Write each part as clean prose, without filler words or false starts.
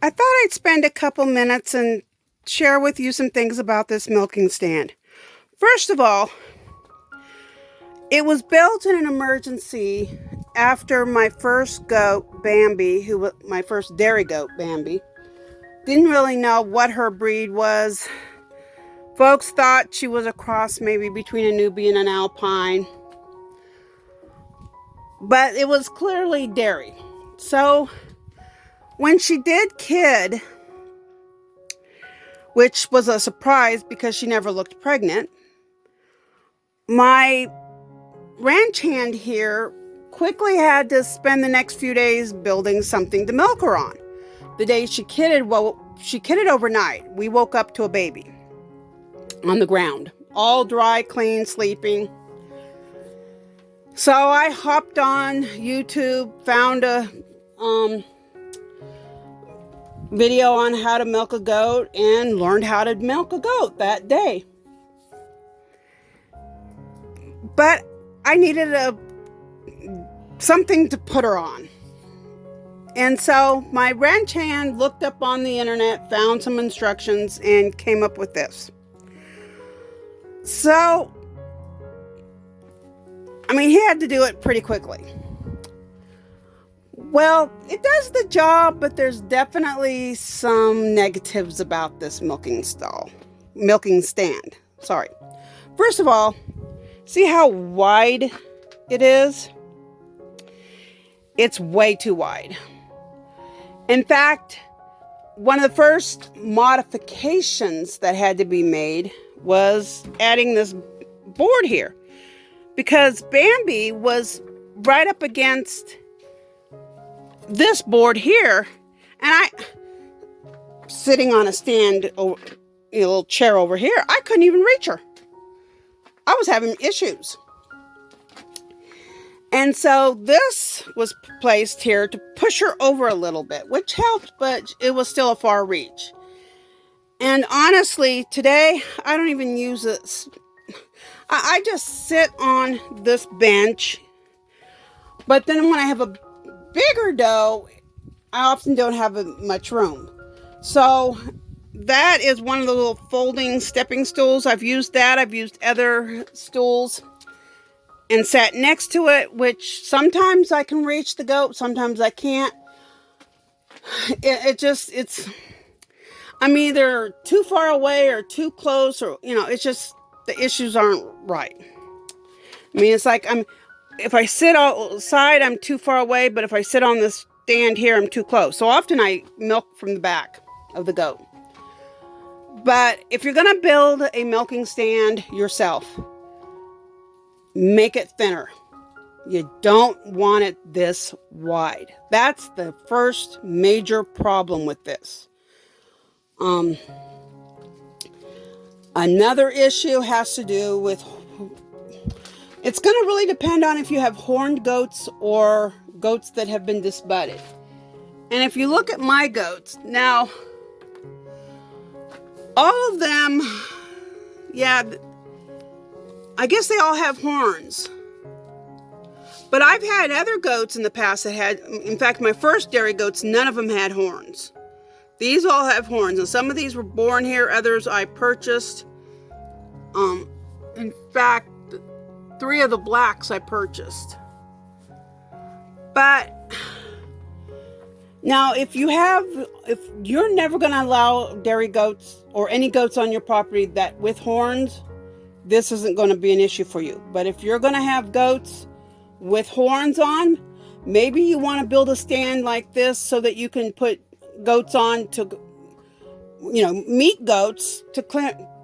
I thought I'd spend a couple minutes and share with you some things about this milking stand. First of all, it was built in an emergency after my first goat, Bambi, who was my first dairy goat, Bambi. Didn't really know what her breed was. Folks thought she was a cross maybe between a Nubian and an Alpine. But it was clearly dairy. So when she did kid, which was a surprise because she never looked pregnant, my ranch hand here quickly had to spend the next few days building something to milk her on. The day she kidded, well, she kidded overnight. We woke up to a baby on the ground, all dry, clean, sleeping. So I hopped on YouTube, found a video on how to milk a goat, and learned how to milk a goat that day. But I needed something to put her on. And so my ranch hand looked up on the internet, found some instructions, and came up with this. So, he had to do it pretty quickly. Well, it does the job, but there's definitely some negatives about this milking stand. Sorry. First of all, see how wide it is? It's way too wide. In fact, one of the first modifications that had to be made was adding this board here, because Bambi was right up against this board here, and I, sitting on a stand, a little chair over here, I couldn't even reach her. I was having issues. And so this was placed here to push her over a little bit, which helped, but it was still a far reach. And honestly, today, I don't even use this. I just sit on this bench. But then when I have a bigger doe, I often don't have much room. So that is one of the little folding stepping stools. I've used that. I've used other stools and sat next to it, which sometimes I can reach the goat, sometimes I can't. I'm either too far away or too close, or, it's just, the issues aren't right. It's like if I sit outside, I'm too far away, but if I sit on this stand here, I'm too close. So often I milk from the back of the goat. But if you're going to build a milking stand yourself, make it thinner. You don't want it this wide. That's the first major problem with this. Another issue has to do with, it's going to really depend on if you have horned goats or goats that have been disbudded. And if you look at my goats, now, all of them, I guess they all have horns. But I've had other goats in the past that had, in fact, my first dairy goats, none of them had horns. These all have horns, and some of these were born here, others I purchased. In fact, 3 of the blacks I purchased. But now, if you're never going to allow dairy goats or any goats on your property that with horns, this isn't going to be an issue for you. But if you're going to have goats with horns on, maybe you want to build a stand like this so that you can put goats on to, meat goats to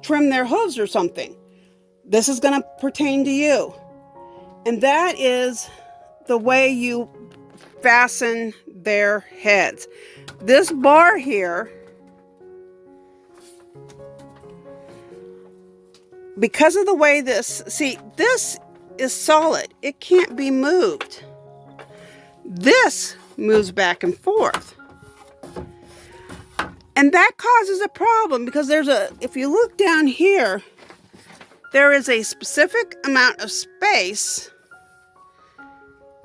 trim their hooves or something. This is going to pertain to you. And that is the way you fasten their heads. This bar here, because of the way this is solid. It can't be moved. This moves back and forth. And that causes a problem because if you look down here, there is a specific amount of space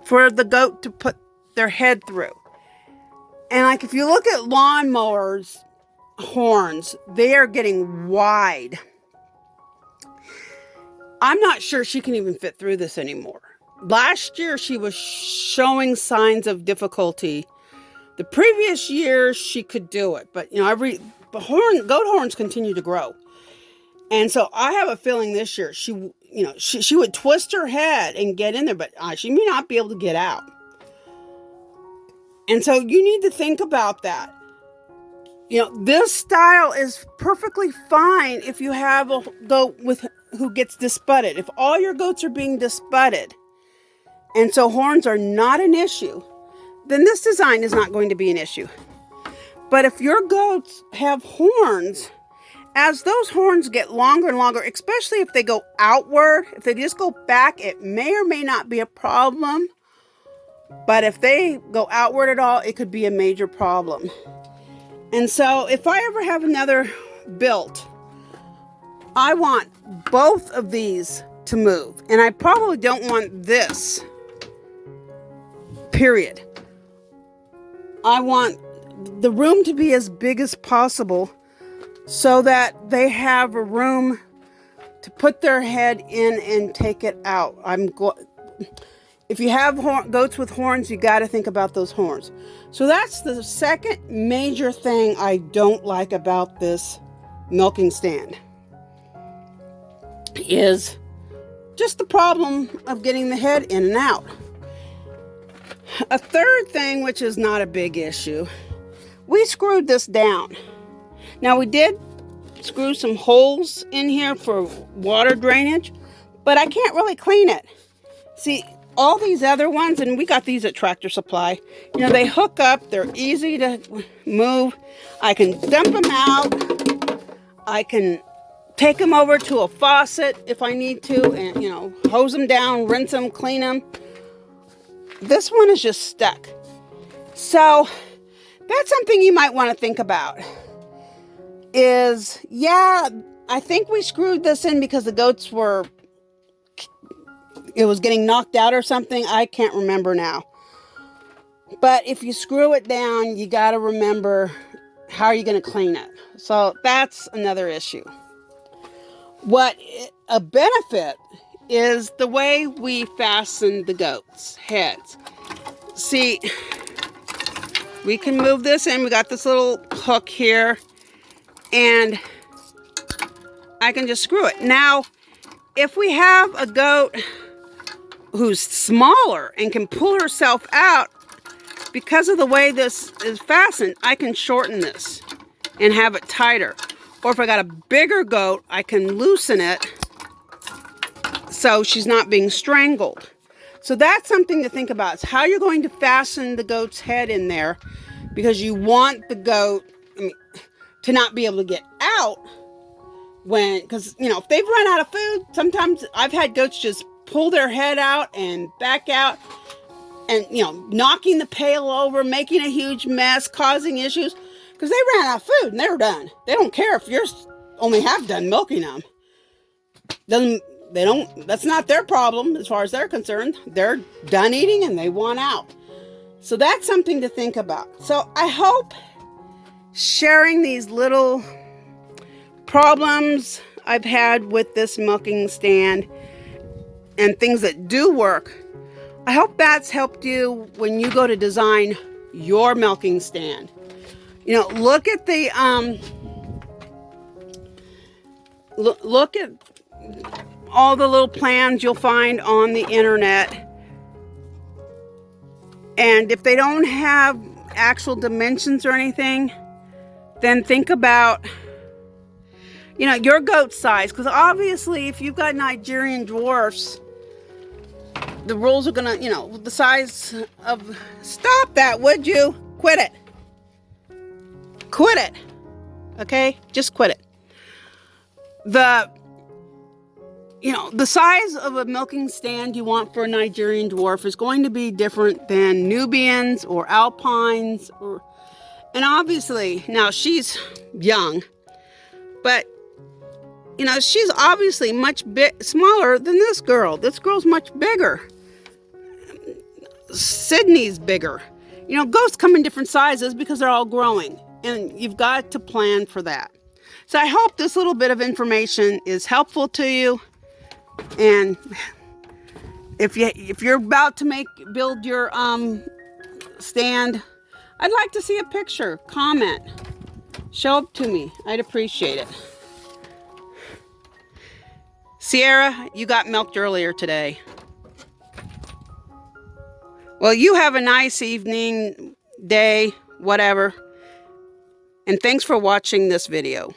for the goat to put their head through. And like if you look at lawnmowers horns, they are getting wide. I'm not sure she can even fit through this anymore. Last year she was showing signs of difficulty. The previous year she could do it, but goat horns continue to grow. And so I have a feeling this year she would twist her head and get in there, but she may not be able to get out. And so you need to think about that. This style is perfectly fine if you have a goat who gets disbudded. If all your goats are being disbudded, and so horns are not an issue, then this design is not going to be an issue. But if your goats have horns, as those horns get longer and longer, especially if they go outward, if they just go back, it may or may not be a problem. But if they go outward at all, it could be a major problem. And so if I ever have another built, I want both of these to move. And I probably don't want this, period. I want the room to be as big as possible so that they have a room to put their head in and take it out. If you have goats with horns, you got to think about those horns. So that's the second major thing I don't like about this milking stand, is just the problem of getting the head in and out. A third thing, which is not a big issue, we screwed this down. Now we did screw some holes in here for water drainage, but I can't really clean it. See, all these other ones, and we got these at Tractor Supply, they hook up, they're easy to move. I can dump them out. I can take them over to a faucet if I need to and, hose them down, rinse them, clean them. This one is just stuck. So that's something you might want to think about. I think we screwed this in because the goats it was getting knocked out or something. I can't remember now. But if you screw it down, you got to remember how you're going to clean it. So that's another issue. A benefit is the way we fasten the goats' heads. See, we can move this in. We got this little hook here, and I can just screw it. Now, if we have a goat who's smaller and can pull herself out, because of the way this is fastened, I can shorten this and have it tighter. Or if I got a bigger goat, I can loosen it so she's not being strangled. So that's something to think about. It's how you're going to fasten the goat's head in there, because you want the goat to not be able to get out because if they've run out of food, sometimes I've had goats just pull their head out and back out and, knocking the pail over, making a huge mess, causing issues because they ran out of food and they're done. They don't care if you're only half done milking them. That's not their problem as far as they're concerned. They're done eating and they want out. So that's something to think about. So I hope sharing these little problems I've had with this milking stand and things that do work, I hope that's helped you when you go to design your milking stand. Look at the look at all the little plans you'll find on the internet. And if they don't have actual dimensions or anything, then think about, your goat size. Because obviously, if you've got Nigerian dwarfs, the rules are going to, the size of... Stop that, would you? Quit it. Quit it. Okay? Just quit it. The size of a milking stand you want for a Nigerian dwarf is going to be different than Nubians or Alpines. And obviously, now she's young, but, she's obviously much smaller than this girl. This girl's much bigger. Sydney's bigger. You know, goats come in different sizes because they're all growing, and you've got to plan for that. So I hope this little bit of information is helpful to you. And if you're about to build your stand, I'd like to see a picture, comment, show it to me. I'd appreciate it. Sierra, you got milked earlier today. Well, you have a nice evening, day, whatever. And thanks for watching this video.